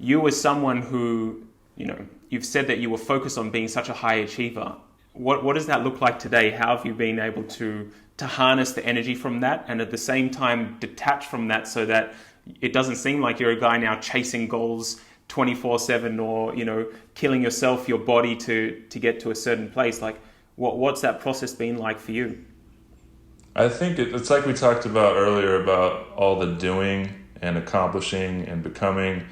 you as someone who, you've said that you were focused on being such a high achiever. What does that look like today? How have you been able to harness the energy from that and at the same time detach from that so that it doesn't seem like you're a guy now chasing goals 24/7 or, killing yourself, your body to get to a certain place? Like, what's that process been like for you? I think it's like we talked about earlier about all the doing and accomplishing and becoming.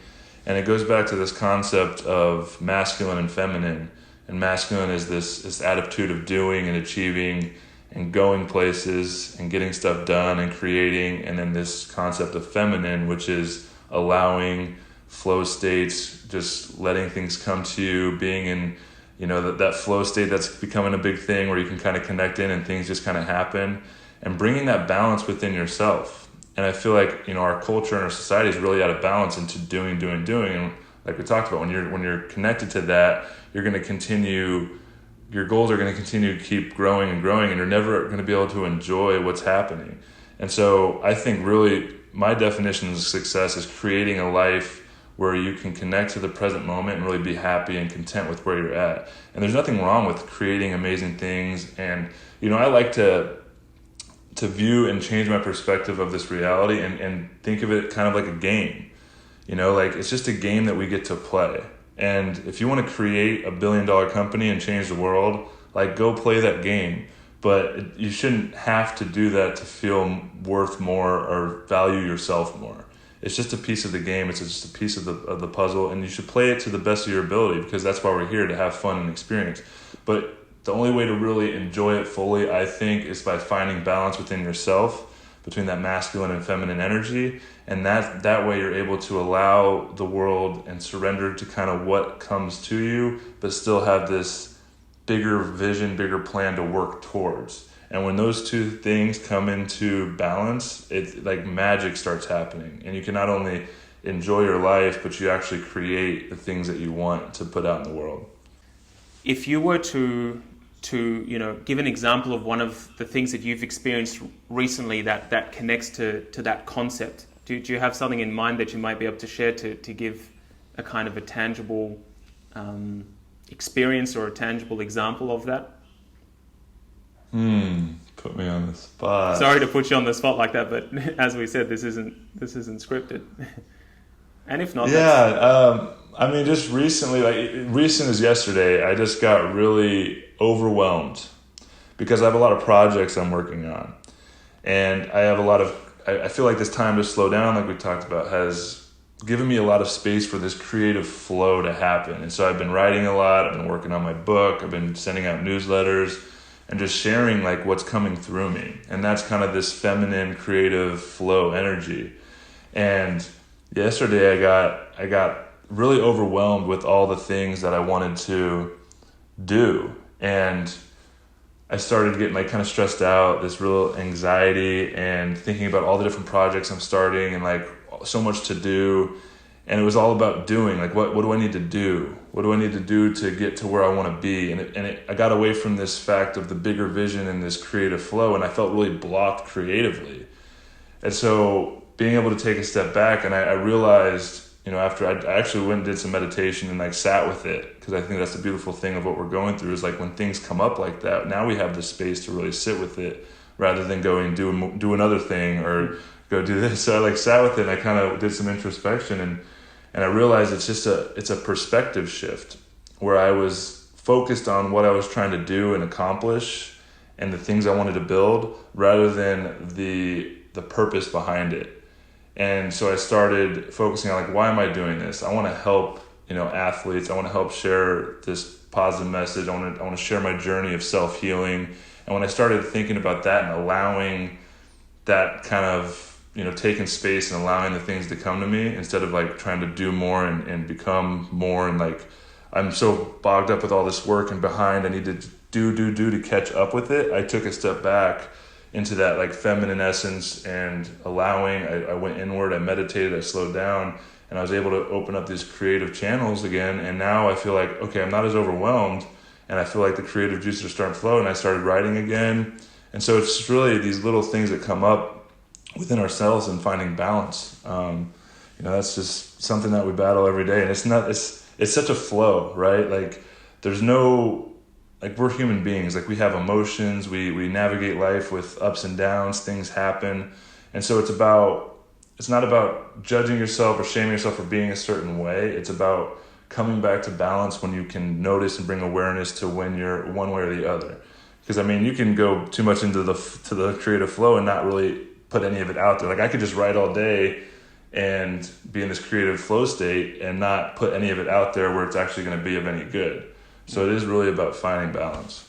And it goes back to this concept of masculine and feminine. And masculine is this attitude of doing and achieving and going places and getting stuff done and creating. And then this concept of feminine, which is allowing, flow states, just letting things come to you, being in, that flow state that's becoming a big thing where you can kind of connect in and things just kind of happen, and bringing that balance within yourself. And I feel like, our culture and our society is really out of balance into doing. And like we talked about, when you're connected to that, you're going to continue, your goals are going to continue to keep growing, and you're never going to be able to enjoy what's happening. And so I think really my definition of success is creating a life where you can connect to the present moment and really be happy and content with where you're at. And there's nothing wrong with creating amazing things. And, I like to view and change my perspective of this reality and think of it kind of like a game. Like it's just a game that we get to play. And if you want to create $1 billion company and change the world, like go play that game. But you shouldn't have to do that to feel worth more or value yourself more. It's just a piece of the game. It's just a piece of the puzzle, and you should play it to the best of your ability, because that's why we're here, to have fun and experience. But the only way to really enjoy it fully, I think, is by finding balance within yourself, between that masculine and feminine energy. And that way you're able to allow the world and surrender to kind of what comes to you, but still have this bigger vision, bigger plan to work towards. And when those two things come into balance, it's like magic starts happening. And you can not only enjoy your life, but you actually create the things that you want to put out in the world. If you were to give an example of one of the things that you've experienced recently that connects to that concept, do you have something in mind that you might be able to share to give a kind of a tangible experience or a tangible example of that? Put me on the spot. Sorry to put you on the spot like that, but as we said, this isn't scripted. And if not, just recently, recent as yesterday, I just got really overwhelmed because I have a lot of projects I'm working on, and I feel like this time to slow down, like we talked about, has given me a lot of space for this creative flow to happen. And so I've been writing a lot. I've been working on my book. I've been sending out newsletters and just sharing like what's coming through me. And that's kind of this feminine creative flow energy. And yesterday I got really overwhelmed with all the things that I wanted to do. And I started getting like kind of stressed out, this real anxiety, and thinking about all the different projects I'm starting and like so much to do. And it was all about doing, like what do I need to do? What do I need to do to get to where I want to be? I got away from this fact of the bigger vision and this creative flow, and I felt really blocked creatively. And so being able to take a step back, and I realized, after I actually went and did some meditation and like sat with it, because I think that's the beautiful thing of what we're going through is like when things come up like that, now we have the space to really sit with it rather than going and do another thing or go do this. So I like sat with it and I kind of did some introspection, and I realized it's a perspective shift where I was focused on what I was trying to do and accomplish and the things I wanted to build rather than the purpose behind it. And so I started focusing on like, why am I doing this? I want to help, athletes. I want to help share this positive message. I want to share my journey of self-healing. And when I started thinking about that and allowing that kind of, taking space and allowing the things to come to me instead of like trying to do more and become more, and like I'm so bogged up with all this work and behind, I need to do to catch up with it. I took a step back into that like feminine essence and allowing. I went inward, I meditated, I slowed down, and I was able to open up these creative channels again. And now I feel like, okay, I'm not as overwhelmed, and I feel like the creative juices are starting to flow, and I started writing again. And so it's really these little things that come up within ourselves and finding balance. that's just something that we battle every day. And it's such a flow, right? Like there's no, like we're human beings, like we have emotions, we navigate life with ups and downs, things happen. And so it's not about judging yourself or shaming yourself for being a certain way. It's about coming back to balance when you can notice and bring awareness to when you're one way or the other. Because I mean, you can go too much into the creative flow and not really put any of it out there. Like I could just write all day and be in this creative flow state and not put any of it out there where it's actually going to be of any good. So it is really about finding balance.